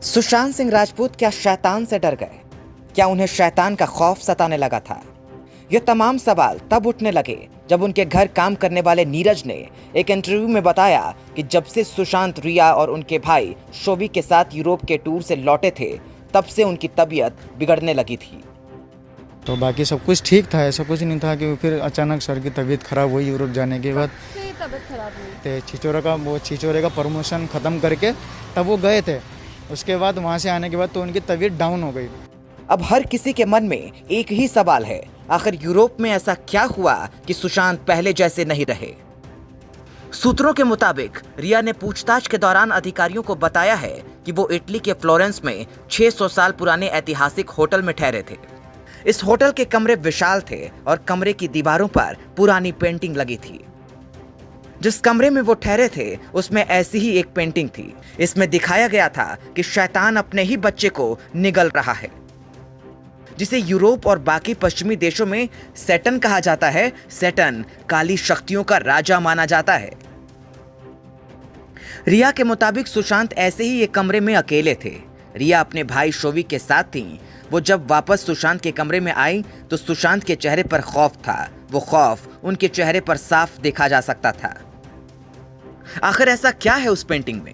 सुशांत सिंह राजपूत क्या शैतान से डर गए? क्या उन्हें शैतान का खौफ सताने लगा था? ये तमाम सवाल तब उठने लगे जब उनके घर काम करने वाले नीरज ने एक इंटरव्यू में बताया कि जब से सुशांत, रिया और उनके भाई शोवी के साथ यूरोप के टूर से लौटे थे, तब से उनकी तबीयत बिगड़ने लगी थी। तो बाकी सब कुछ ठीक था, ऐसा कुछ नहीं था कि फिर अचानक सर की तबीयत खराब हुई यूरोप जाने के बाद। तबीयत खराब हुई तो छिचोरे का प्रमोशन ख़त्म करके तब वो गए थे। उसके बाद वहाँ से आने के बाद तो उनकी तबीयत डाउन हो गई। अब हर किसी के मन में एक ही सवाल है, आखिर यूरोप में ऐसा क्या हुआ कि सुशांत पहले जैसे नहीं रहे? सूत्रों के मुताबिक रिया ने पूछताछ के दौरान अधिकारियों को बताया है कि वो इटली के फ्लोरेंस में 600 साल पुराने ऐतिहासिक होटल में ठहरे थे। इस होटल के कमरे विशाल थे और कमरे की दीवारों पर पुरानी पेंटिंग लगी थी। जिस कमरे में वो ठहरे थे उसमें ऐसी ही एक पेंटिंग थी। इसमें दिखाया गया था कि शैतान अपने ही बच्चे को निगल रहा है, जिसे यूरोप और बाकी पश्चिमी देशों में सैटन कहा जाता है। सैटन काली शक्तियों का राजा माना जाता है। रिया के मुताबिक सुशांत ऐसे ही एक कमरे में अकेले थे। रिया अपने भाई शोवी के साथ थी। वो जब वापस सुशांत के कमरे में आई तो सुशांत के चेहरे पर खौफ था। वो खौफ उनके चेहरे पर साफ देखा जा सकता था। आखिर ऐसा क्या है उस पेंटिंग में?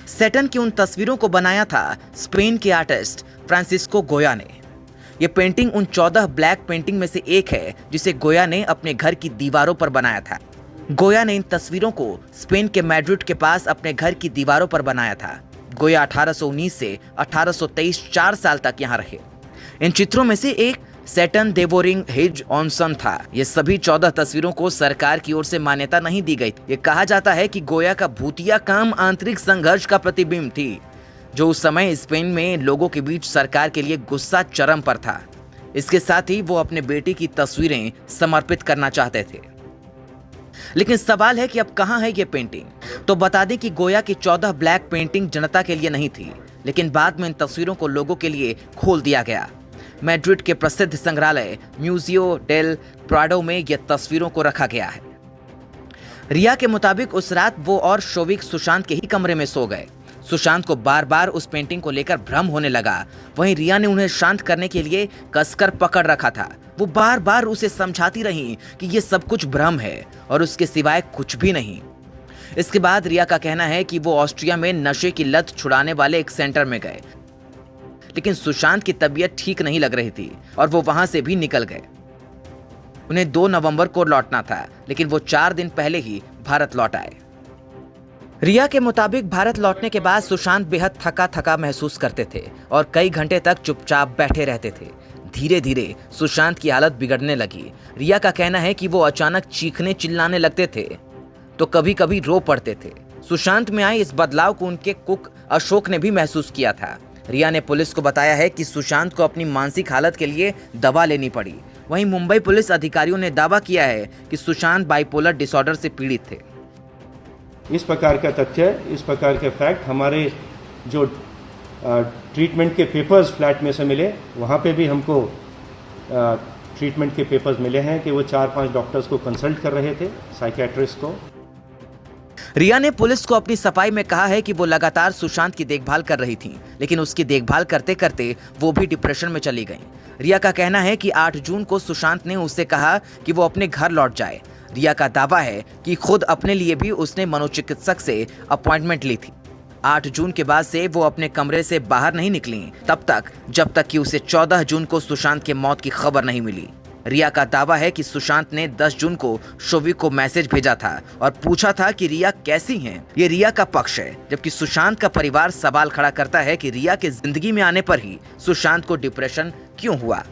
सैटन की उन तस्वीरों को बनाया था स्पेन के आर्टिस्ट फ्रांसिस्को गोया ने। यह पेंटिंग उन 14 ब्लैक पेंटिंग में से एक है जिसे गोया ने अपने घर की दीवारों पर बनाया था। गोया ने इन तस्वीरों को स्पेन के मैड्रिड के पास अपने घर की दीवारों पर बनाया था। गोया 1819 से 1823 4 साल तक यहाँ रहे। इन चित्रों में से एक सैटन देवोरिंग हिज ऑनसन था। ये सभी 14 तस्वीरों को सरकार की ओर से मान्यता नहीं दी गई। ये कहा जाता है कि गोया का भूतिया काम आंतरिक संघर्ष का प्रतिबिंब थी, जो उस समय स्पेन में लोगों के बीच सरकार के लिए गुस्सा चरम पर था। इसके साथ ही वो अपने बेटे की तस्वीरें समर्पित करना चाहते थे। लेकिन सवाल है कि अब कहां है ये पेंटिंग? तो बता दें कि गोया की 14 ब्लैक पेंटिंग जनता के लिए नहीं थी, लेकिन बाद में इन तस्वीरों को लोगों के लिए खोल दिया गया। मैड्रिड के प्रसिद्ध संग्रहालय म्यूजियो डेल प्राडो में यह तस्वीरों को रखा गया है। रिया के मुताबिक उस रात वो और शोविक सुशांत के ही कमरे में सो गए। सुशांत को बार बार उस पेंटिंग को लेकर भ्रम होने लगा। वहीं रिया ने उन्हें शांत करने के लिए कसकर पकड़ रखा था। वो बार बार उसे समझाती रही कि ये सब कुछ भ्रम है और उसके सिवाय कुछ भी नहीं। इसके बाद रिया का कहना है कि वो ऑस्ट्रिया में नशे की लत छुड़ाने वाले एक सेंटर में गए, लेकिन सुशांत की तबीयत ठीक नहीं लग रही थी और वो वहां से भी निकल गए। उन्हें 2 नवंबर को लौटना था, लेकिन वो 4 दिन पहले ही भारत लौट आए। रिया के मुताबिक भारत लौटने के बाद सुशांत बेहद थका थका महसूस करते थे और कई घंटे तक चुपचाप बैठे रहते थे। धीरे धीरे सुशांत की हालत बिगड़ने लगी। रिया का कहना है कि वो अचानक चीखने चिल्लाने लगते थे तो कभी कभी रो पड़ते थे। सुशांत में आए इस बदलाव को उनके कुक अशोक ने भी महसूस किया था। रिया ने पुलिस को बताया है कि सुशांत को अपनी मानसिक हालत के लिए दवा लेनी पड़ी। वहीं मुंबई पुलिस अधिकारियों ने दावा किया है कि सुशांत बाइपोलर डिसऑर्डर से पीड़ित थे। इस प्रकार का तथ्य, इस प्रकार के फैक्ट हमारे जो ट्रीटमेंट के पेपर्स फ्लैट में से मिले, वहाँ पे भी हमको ट्रीटमेंट के पेपर्स मिले हैं कि वो 4-5 डॉक्टर्स को कंसल्ट कर रहे थे, साइकियाट्रिस्ट को। रिया ने पुलिस को अपनी सफाई में कहा है कि वो लगातार सुशांत की देखभाल कर रही थी, लेकिन उसकी देखभाल करते करते वो भी डिप्रेशन में चली गई। रिया का कहना है कि 8 जून को सुशांत ने उससे कहा कि वो अपने घर लौट जाए। रिया का दावा है कि खुद अपने लिए भी उसने मनोचिकित्सक से अपॉइंटमेंट ली थी। 8 जून के बाद से वो अपने कमरे से बाहर नहीं निकली तब तक जब तक कि उसे 14 जून को सुशांत के मौत की खबर नहीं मिली। रिया का दावा है कि सुशांत ने 10 जून को शोविक को मैसेज भेजा था और पूछा था कि रिया कैसी हैं। ये रिया का पक्ष है, जबकि सुशांत का परिवार सवाल खड़ा करता है कि रिया के जिंदगी में आने पर ही सुशांत को डिप्रेशन क्यों हुआ।